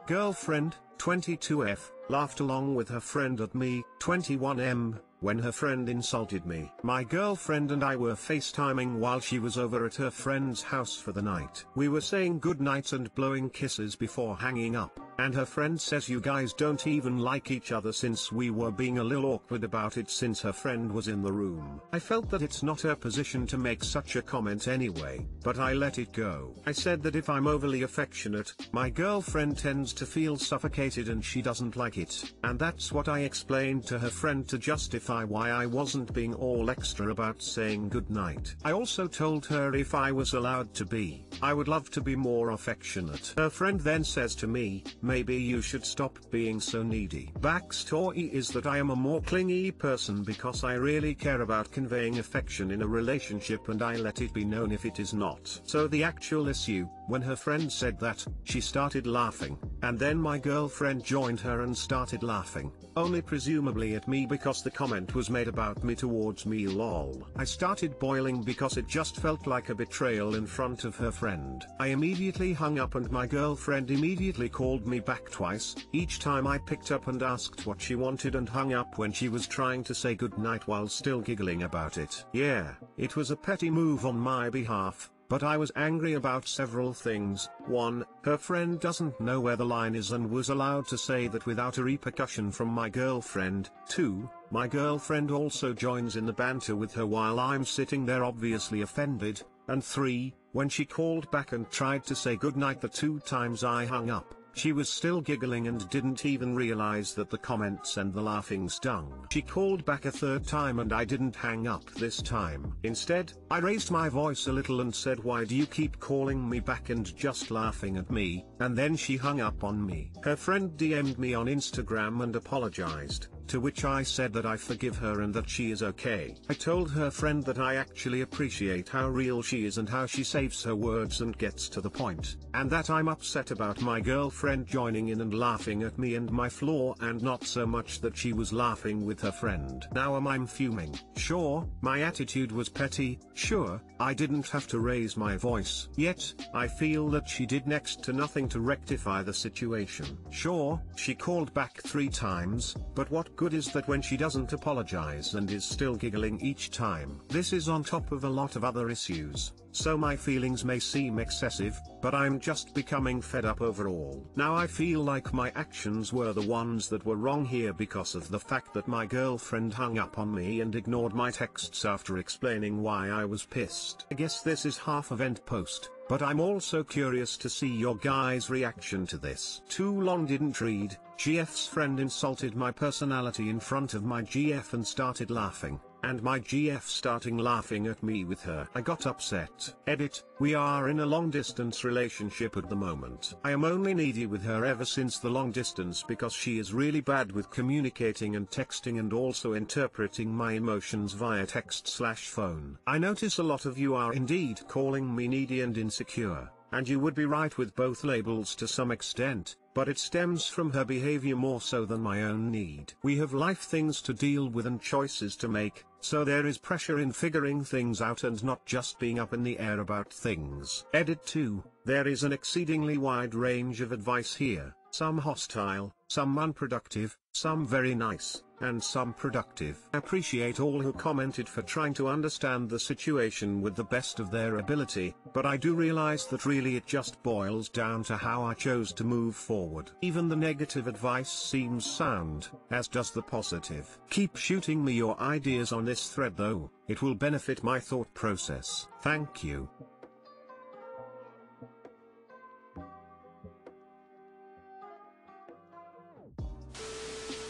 Girlfriend, 22F, laughed along with her friend at me, 21M, when her friend insulted me. My girlfriend and I were FaceTiming while she was over at her friend's house for the night. We were saying goodnight and blowing kisses before hanging up, and her friend says you guys don't even like each other since we were being a little awkward about it since her friend was in the room. I felt that it's not her position to make such a comment anyway, but I let it go. I said that if I'm overly affectionate, my girlfriend tends to feel suffocated and she doesn't like it, and that's what I explained to her friend to justify why I wasn't being all extra about saying goodnight. I also told her if I was allowed to be, I would love to be more affectionate. Her friend then says to me, maybe you should stop being so needy. Backstory is that I am a more clingy person because I really care about conveying affection in a relationship and I let it be known if it is not. So the actual issue, when her friend said that, she started laughing, and then my girlfriend joined her and started laughing, only presumably at me because the comment was made about me towards me lol. I started boiling because it just felt like a betrayal in front of her friend. I immediately hung up and my girlfriend immediately called me back twice, each time I picked up and asked what she wanted and hung up when she was trying to say goodnight while still giggling about it. Yeah, it was a petty move on my behalf, but I was angry about several things. 1. Her friend doesn't know where the line is and was allowed to say that without a repercussion from my girlfriend. 2. My girlfriend also joins in the banter with her while I'm sitting there obviously offended. And 3. When she called back and tried to say goodnight the 2 times I hung up, she was still giggling and didn't even realize that the comments and the laughing stung. She called back a 3rd time and I didn't hang up this time. Instead, I raised my voice a little and said, why do you keep calling me back and just laughing at me? And then she hung up on me. Her friend DM'd me on Instagram and apologized, to which I said that I forgive her and that she is okay. I told her friend that I actually appreciate how real she is and how she saves her words and gets to the point, and that I'm upset about my girlfriend joining in and laughing at me and my flaw and not so much that she was laughing with her friend. Now I'm fuming. Sure, my attitude was petty, sure, I didn't have to raise my voice. Yet, I feel that she did next to nothing to rectify the situation. Sure, she called back 3 times, but what good is that when she doesn't apologize and is still giggling each time? This is on top of a lot of other issues, so my feelings may seem excessive, but I'm just becoming fed up overall. Now I feel like my actions were the ones that were wrong here because of the fact that my girlfriend hung up on me and ignored my texts after explaining why I was pissed. I guess this is half of end post, but I'm also curious to see your guys' reaction to this. Too long didn't read. GF's friend insulted my personality in front of my GF and started laughing, and my GF starting laughing at me with her. I got upset. Edit, we are in a long distance relationship at the moment. I am only needy with her ever since the long distance because she is really bad with communicating and texting and also interpreting my emotions via text/phone. I notice a lot of you are indeed calling me needy and insecure, and you would be right with both labels to some extent, but it stems from her behavior more so than my own need. We have life things to deal with and choices to make, so there is pressure in figuring things out and not just being up in the air about things. Edit 2, there is an exceedingly wide range of advice here, some hostile, some unproductive, some very nice, and some productive. I appreciate all who commented for trying to understand the situation with the best of their ability, but I do realize that really it just boils down to how I chose to move forward. Even the negative advice seems sound, as does the positive. Keep shooting me your ideas on this thread though, it will benefit my thought process. Thank you.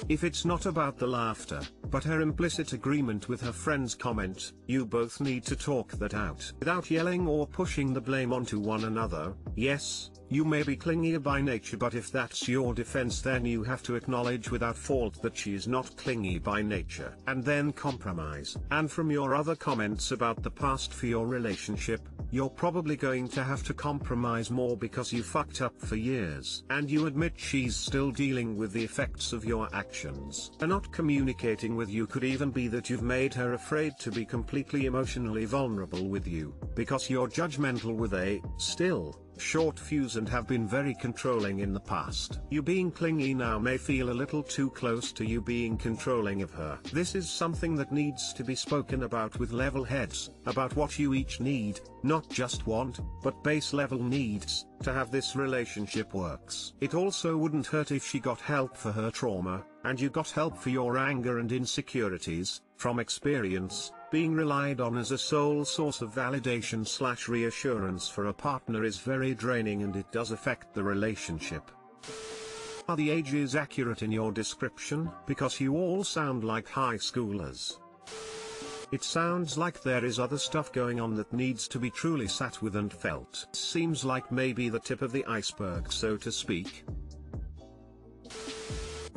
If it's not about the laughter, but her implicit agreement with her friend's comment, you both need to talk that out. Without yelling or pushing the blame onto one another. Yes, you may be clingy by nature, but if that's your defense then you have to acknowledge without fault that she is not clingy by nature. And then compromise. And from your other comments about the past for your relationship, you're probably going to have to compromise more because you fucked up for years. And you admit she's still dealing with the effects of your actions. Her not communicating with you could even be that you've made her afraid to be completely emotionally vulnerable with you, because you're judgmental with a, still, short fuse and have been very controlling in the past. You being clingy now may feel a little too close to you being controlling of her. This is something that needs to be spoken about with level heads, about what you each need, not just want, but base level needs, to have this relationship works. It also wouldn't hurt if she got help for her trauma, and you got help for your anger and insecurities. From experience, being relied on as a sole source of validation/reassurance for a partner is very draining, and it does affect the relationship. Are the ages accurate in your description? Because you all sound like high schoolers. It sounds like there is other stuff going on that needs to be truly sat with and felt. Seems like maybe the tip of the iceberg, so to speak.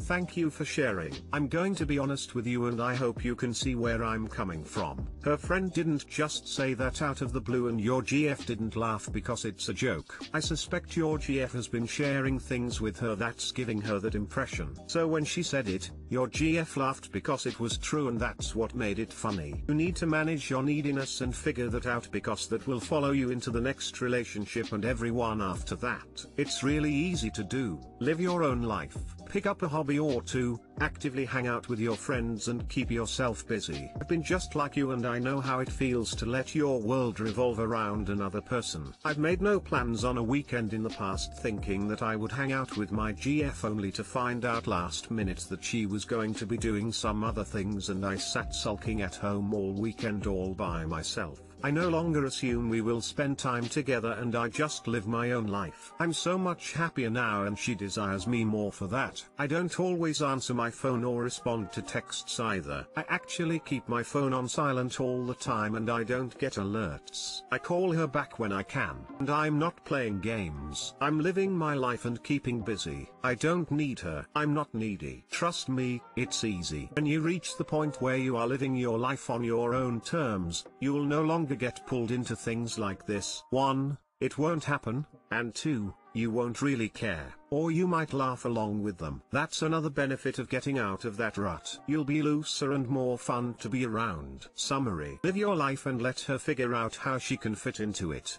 Thank you for sharing. I'm going to be honest with you, and I hope you can see where I'm coming from. Her friend didn't just say that out of the blue, and your GF didn't laugh because it's a joke. I suspect your GF has been sharing things with her that's giving her that impression. So when she said it, your GF laughed because it was true, and that's what made it funny. You need to manage your neediness and figure that out, because that will follow you into the next relationship and everyone after that. It's really easy to do. Live your own life. Pick up a hobby or two, actively hang out with your friends and keep yourself busy. I've been just like you, and I know how it feels to let your world revolve around another person. I've made no plans on a weekend in the past, thinking that I would hang out with my GF, only to find out last minute that she was going to be doing some other things, and I sat sulking at home all weekend all by myself. I no longer assume we will spend time together, and I just live my own life. I'm so much happier now, and she desires me more for that. I don't always answer my phone or respond to texts either. I actually keep my phone on silent all the time, and I don't get alerts. I call her back when I can. And I'm not playing games. I'm living my life and keeping busy. I don't need her. I'm not needy. Trust me, it's easy. When you reach the point where you are living your life on your own terms, you'll no longer get pulled into things like this. 1. It won't happen, and 2. You won't really care, or you might laugh along with them. That's another benefit of getting out of that rut. You'll be looser and more fun to be around. Summary: live your life and let her figure out how she can fit into it.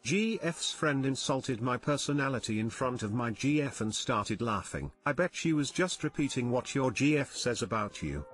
GF's friend insulted my personality in front of my GF and started laughing. I bet she was just repeating what your GF says about you.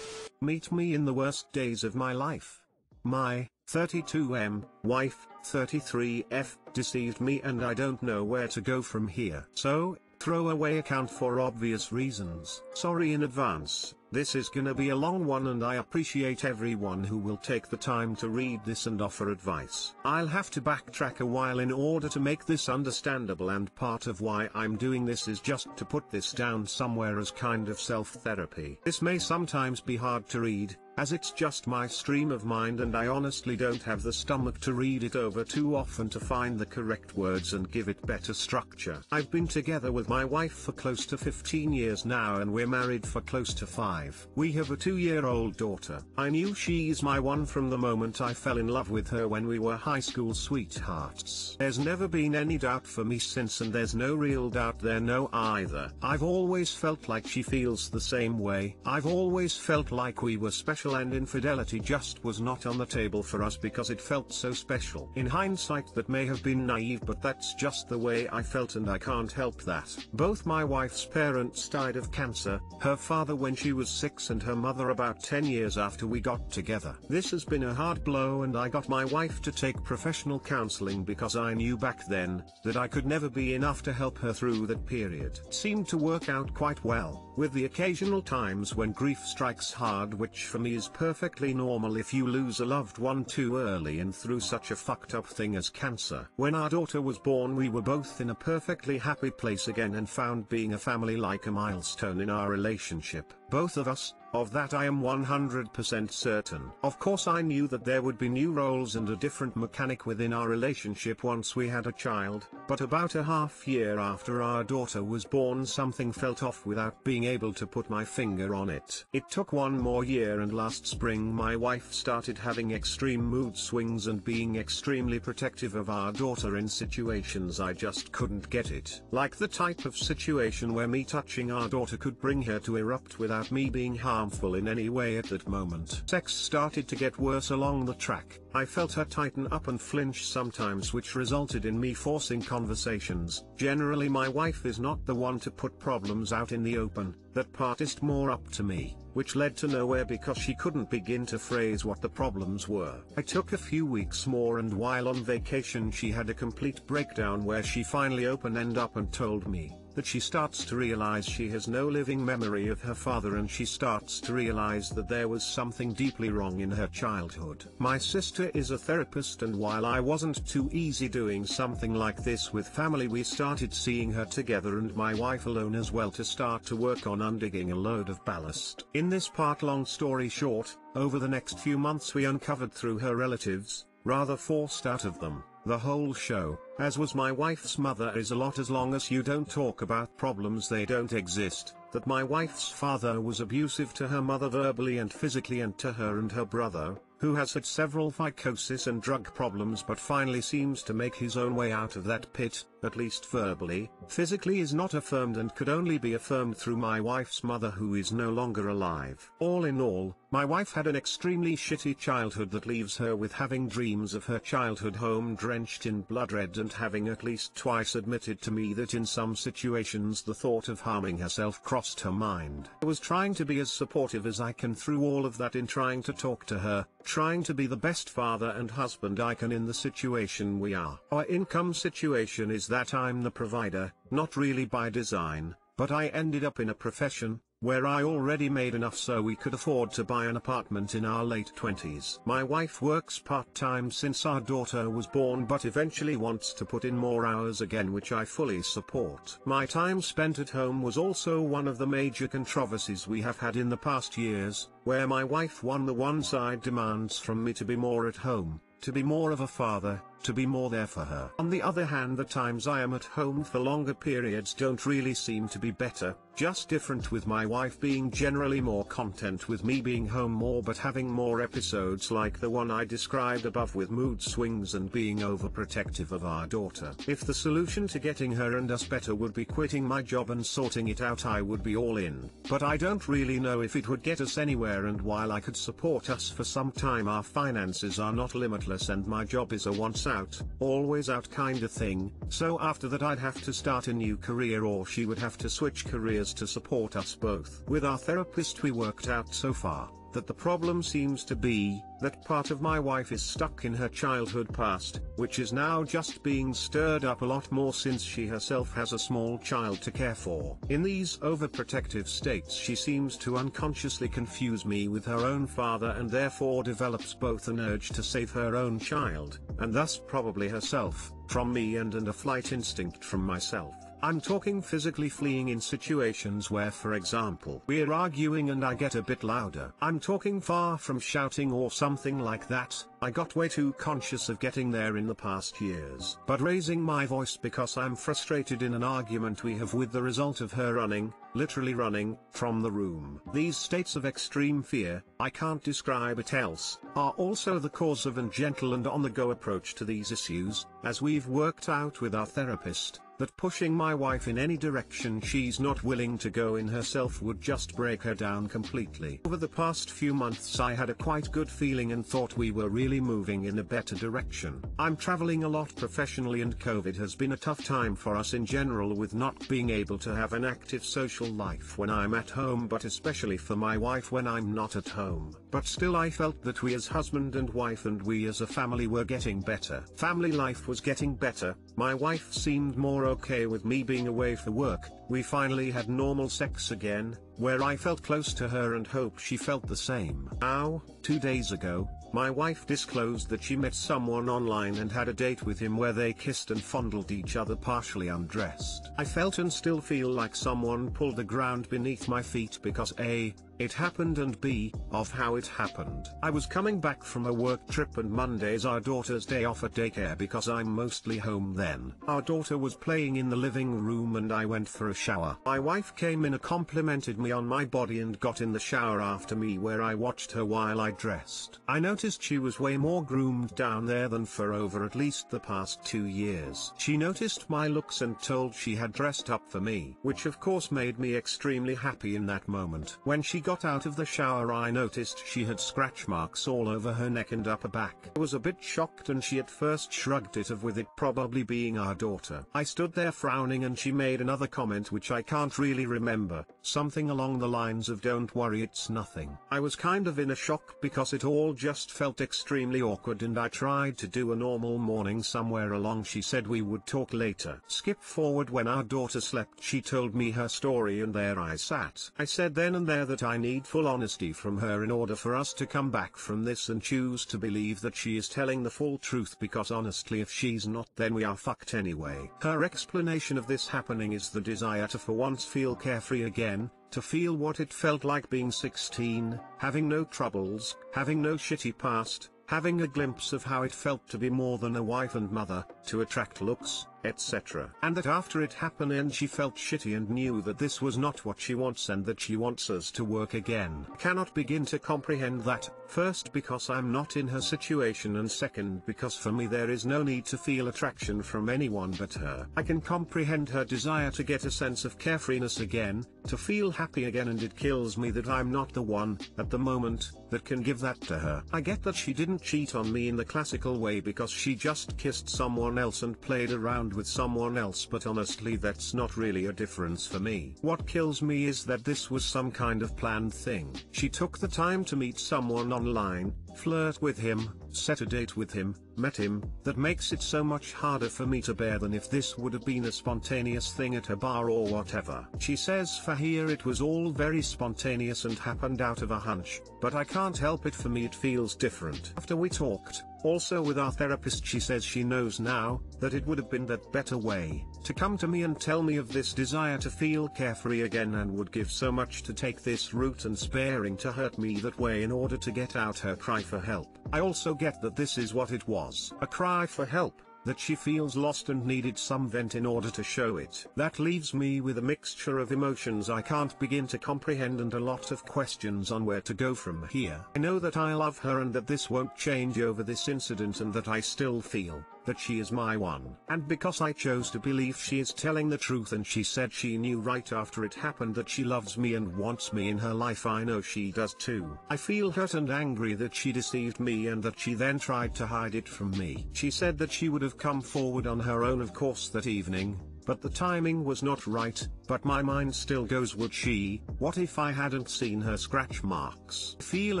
Meet me in the worst days of my life. My 32M wife, 33F, deceived me, and I don't know where to go from here. So, throw away account for obvious reasons. Sorry in advance. This is gonna be a long one, and I appreciate everyone who will take the time to read this and offer advice. I'll have to backtrack a while in order to make this understandable, and part of why I'm doing this is just to put this down somewhere as kind of self-therapy. This may sometimes be hard to read, as it's just my stream of mind, and I honestly don't have the stomach to read it over too often to find the correct words and give it better structure. I've been together with my wife for close to 15 years now, and we're married for close to 5. We have a 2-year-old daughter. I knew she's my one from the moment I fell in love with her when we were high school sweethearts. There's never been any doubt for me since, and there's no real doubt there no either. I've always felt like she feels the same way. I've always felt like we were special, and infidelity just was not on the table for us because it felt so special. In hindsight, that may have been naive, but that's just the way I felt, and I can't help that. Both my wife's parents died of cancer, her father when she was 6 and her mother about 10 years after we got together. This has been a hard blow, and I got my wife to take professional counseling because I knew back then that I could never be enough to help her through that period. It seemed to work out quite well, with the occasional times when grief strikes hard, which for me is perfectly normal if you lose a loved one too early and through such a fucked up thing as cancer. When our daughter was born, we were both in a perfectly happy place again and found being a family like a milestone in our relationship. Both of us. Of that I am 100% certain. Of course I knew that there would be new roles and a different mechanic within our relationship once we had a child, but about a half year after our daughter was born, something felt off without being able to put my finger on it. It took one more year, and last spring my wife started having extreme mood swings and being extremely protective of our daughter in situations I just couldn't get it. Like the type of situation where me touching our daughter could bring her to erupt without me being harmful in any way at that moment. Sex started to get worse along the track. I felt her tighten up and flinch sometimes, which resulted in me forcing conversations. Generally my wife is not the one to put problems out in the open, that part is more up to me, which led to nowhere because she couldn't begin to phrase what the problems were. I took a few weeks more, and while on vacation she had a complete breakdown where she finally opened up and told me that she starts to realize she has no living memory of her father, and she starts to realize that there was something deeply wrong in her childhood. My sister is a therapist, and while I wasn't too easy doing something like this with family, we started seeing her together and my wife alone as well to start to work on undigging a load of ballast. In this part, long story short, over the next few months we uncovered through her relatives, rather forced out of them, the whole show, as was my wife's mother, is a lot as long as you don't talk about problems they don't exist, that my wife's father was abusive to her mother verbally and physically, and to her and her brother, who has had several psychosis and drug problems but finally seems to make his own way out of that pit, at least verbally. Physically is not affirmed and could only be affirmed through my wife's mother, who is no longer alive. All in all, my wife had an extremely shitty childhood that leaves her with having dreams of her childhood home drenched in blood red, and having at least twice admitted to me that in some situations the thought of harming herself crossed her mind. I was trying to be as supportive as I can through all of that, in trying to talk to her, trying to be the best father and husband I can in the situation we are. Our income situation is that I'm the provider, not really by design, but I ended up in a profession where I already made enough so we could afford to buy an apartment in our late 20s. My wife works part-time since our daughter was born, but eventually wants to put in more hours again, which I fully support. My time spent at home was also one of the major controversies we have had in the past years, where my wife on the one side demands from me to be more at home, to be more of a father, to be more there for her. On the other hand, the times I am at home for longer periods don't really seem to be better, just different, with my wife being generally more content with me being home more, but having more episodes like the one I described above with mood swings and being overprotective of our daughter. If the solution to getting her and us better would be quitting my job and sorting it out, I would be all in, but I don't really know if it would get us anywhere, and while I could support us for some time, our finances are not limitless and my job is a once out, always out kind of thing, so after that I'd have to start a new career, or she would have to switch careers to support us both. With our therapist we worked out so far that the problem seems to be that part of my wife is stuck in her childhood past, which is now just being stirred up a lot more since she herself has a small child to care for. In these overprotective states she seems to unconsciously confuse me with her own father, and therefore develops both an urge to save her own child, and thus probably herself, from me, and a flight instinct from myself. I'm talking physically fleeing in situations where, for example, we're arguing and I get a bit louder. I'm talking far from shouting or something like that. I got way too conscious of getting there in the past years, but raising my voice because I'm frustrated in an argument we have, with the result of her running, literally running, from the room. These states of extreme fear, I can't describe it else, are also the cause of a gentle and on-the-go approach to these issues, as we've worked out with our therapist, that pushing my wife in any direction she's not willing to go in herself would just break her down completely. Over the past few months I had a quite good feeling and thought we were really moving in a better direction. I'm traveling a lot professionally, and COVID has been a tough time for us in general, with not being able to have an active social life when I'm at home, but especially for my wife when I'm not at home. But still I felt that we as husband and wife and we as a family were getting better. Family life was getting better, my wife seemed more okay with me being away for work, we finally had normal sex again, where I felt close to her and hope she felt the same. Now, 2 days ago, my wife disclosed that she met someone online and had a date with him where they kissed and fondled each other partially undressed. I felt and still feel like someone pulled the ground beneath my feet because A, it happened, and B, of how it happened. I was coming back from a work trip and Monday's our daughter's day off at daycare because I'm mostly home then. Our daughter was playing in the living room and I went for a shower. My wife came in and complimented me on my body and got in the shower after me, where I watched her while I dressed. I noticed she was way more groomed down there than for over at least the past 2 years. She noticed my looks and told she had dressed up for me, which of course made me extremely happy in that moment. When she got out of the shower I noticed she had scratch marks all over her neck and upper back. I was a bit shocked and she at first shrugged it off, with it probably being our daughter. I stood there frowning and she made another comment which I can't really remember, something along the lines of "don't worry, it's nothing." I was kind of in a shock because it all just felt extremely awkward, and I tried to do a normal morning. Somewhere along she said we would talk later. Skip forward, when our daughter slept she told me her story and there I sat. I said then and there that I need full honesty from her in order for us to come back from this, and choose to believe that she is telling the full truth, because honestly if she's not, then we are fucked anyway. Her explanation of this happening is the desire to for once feel carefree again, to feel what it felt like being 16, having no troubles, having no shitty past, having a glimpse of how it felt to be more than a wife and mother, to attract looks, etc. And that after it happened and she felt shitty and knew that this was not what she wants and that she wants us to work again. I cannot begin to comprehend that, first because I'm not in her situation, and second because for me there is no need to feel attraction from anyone but her. I can comprehend her desire to get a sense of carefreeness again, to feel happy again, and it kills me that I'm not the one, at the moment, that can give that to her. I get that she didn't cheat on me in the classical way because she just kissed someone else and played around with someone else, but honestly that's not really a difference for me. What kills me is that this was some kind of planned thing. She took the time to meet someone online, flirt with him, set a date with him, met him. That makes it so much harder for me to bear than if this would have been a spontaneous thing at a bar or whatever. She says for here it was all very spontaneous and happened out of a hunch, but I can't help it, for me it feels different. After we talked, also with our therapist, she says she knows now, that it would have been that better way, to come to me and tell me of this desire to feel carefree again, and would give so much to take this route and sparing to hurt me that way in order to get out her cry for help. I also get that this is what it was, a cry for help, that she feels lost and needed some vent in order to show it. That leaves me with a mixture of emotions I can't begin to comprehend, and a lot of questions on where to go from here. I know that I love her and that this won't change over this incident, and that I still feel that she is my one. And because I chose to believe she is telling the truth, and she said she knew right after it happened that she loves me and wants me in her life, I know she does too. I feel hurt and angry that she deceived me and that she then tried to hide it from me. She said that she would have come forward on her own of course that evening, but the timing was not right. But my mind still goes, would she? What if I hadn't seen her scratch marks? I feel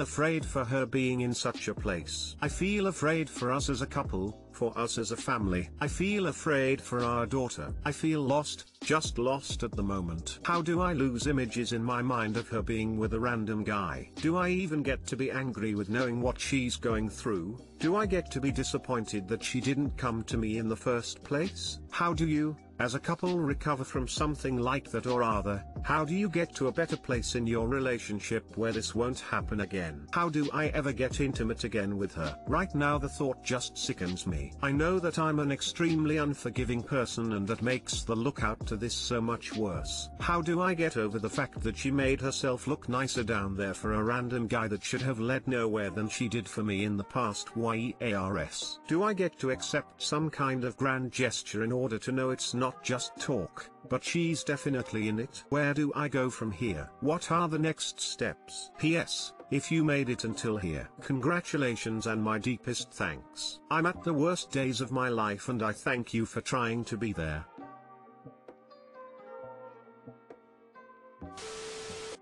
afraid for her being in such a place. I feel afraid for us as a couple, for us as a family. I feel afraid for our daughter. I feel lost, just lost at the moment. How do I lose images in my mind of her being with a random guy? Do I even get to be angry with knowing what she's going through? Do I get to be disappointed that she didn't come to me in the first place? How do you, as a couple, recover from something like that? Or rather, how do you get to a better place in your relationship where this won't happen again? How do I ever get intimate again with her? Right now the thought just sickens me. I know that I'm an extremely unforgiving person, and that makes the lookout to this so much worse. How do I get over the fact that she made herself look nicer down there for a random guy that should have led nowhere than she did for me in the past? YEARS. Do I get to accept some kind of grand gesture in order to know it's not just talk, but she's definitely in it? Where do I go from here? What are the next steps? P.S. If you made it until here, congratulations and my deepest thanks. I'm at the worst days of my life and I thank you for trying to be there.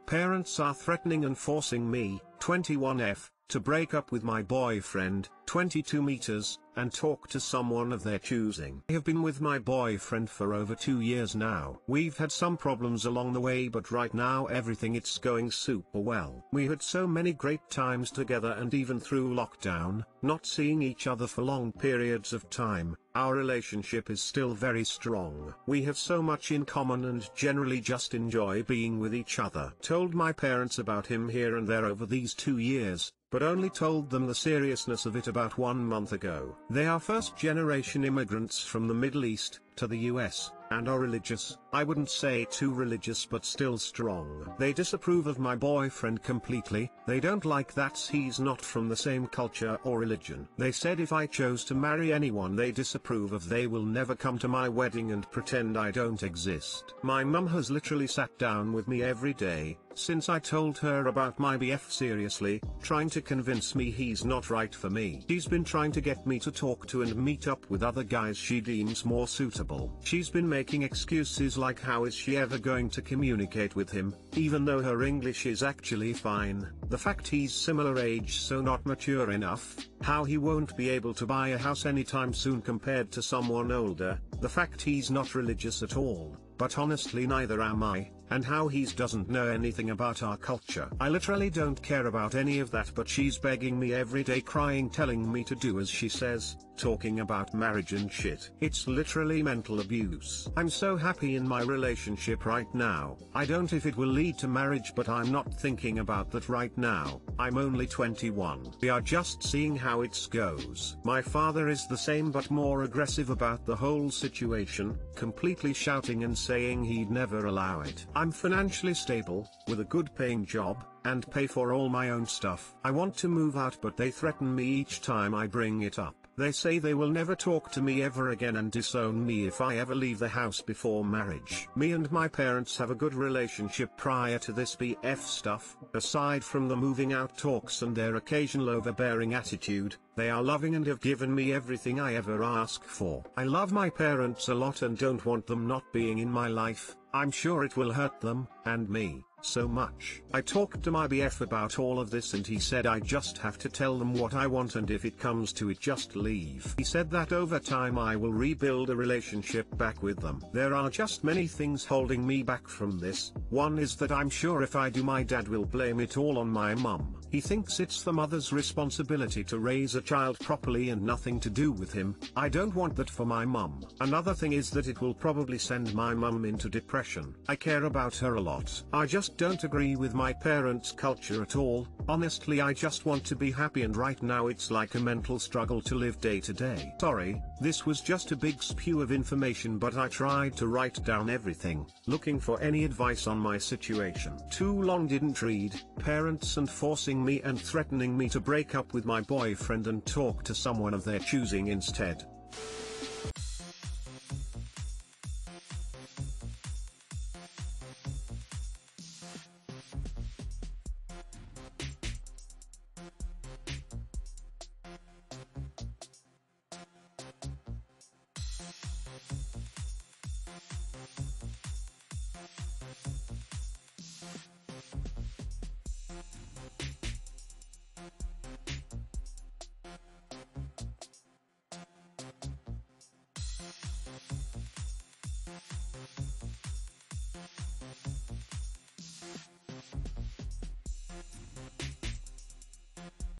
Parents are threatening and forcing me, 21F, to break up with my boyfriend, 22 meters, and talk to someone of their choosing. I have been with my boyfriend for over 2 years now. We've had some problems along the way, but right now it's going super well. We had so many great times together, and even through lockdown, not seeing each other for long periods of time, our relationship is still very strong. We have so much in common and generally just enjoy being with each other. Told my parents about him here and there over these 2 years, but only told them the seriousness of it about 1 month ago. They are first-generation immigrants from the Middle East, to the US, and are religious. I wouldn't say too religious but still strong. They disapprove of my boyfriend completely. They don't like that he's not from the same culture or religion. They said if I chose to marry anyone they disapprove of, they will never come to my wedding and pretend I don't exist. My mum has literally sat down with me every day, since I told her about my BF seriously, trying to convince me he's not right for me. She's been trying to get me to talk to and meet up with other guys she deems more suitable. She's been making excuses like how is she ever going to communicate with him, even though her English is actually fine, the fact he's similar age so not mature enough, how he won't be able to buy a house anytime soon compared to someone older, the fact he's not religious at all, but honestly neither am I, and how he doesn't know anything about our culture. I literally don't care about any of that, but she's begging me every day, crying, telling me to do as she says, talking about marriage and shit. It's literally mental abuse. I'm so happy in my relationship right now. I don't know if it will lead to marriage, but I'm not thinking about that right now. I'm only 21. We are just seeing how it goes. My father is the same but more aggressive about the whole situation, completely shouting and saying he'd never allow it. I'm financially stable, with a good paying job, and pay for all my own stuff. I want to move out but they threaten me each time I bring it up. They say they will never talk to me ever again and disown me if I ever leave the house before marriage. Me and my parents have a good relationship prior to this BF stuff. Aside from the moving out talks and their occasional overbearing attitude, they are loving and have given me everything I ever ask for. I love my parents a lot and don't want them not being in my life. I'm sure it will hurt them, and me, so much. I talked to my BF about all of this and he said I just have to tell them what I want, and if it comes to it just leave. He said that over time I will rebuild a relationship back with them. There are just many things holding me back from this. One is that I'm sure if I do my dad will blame it all on my mum. He thinks it's the mother's responsibility to raise a child properly and nothing to do with him. I don't want that for my mum. Another thing is that it will probably send my mum into depression. I care about her a lot. I just don't agree with my parents' culture at all. Honestly, I just want to be happy, and right now it's like a mental struggle to live day to day. Sorry, this was just a big spew of information, but I tried to write down everything, looking for any advice on my situation. Too long didn't read. Parents and forcing me and threatening me to break up with my boyfriend and talk to someone of their choosing instead.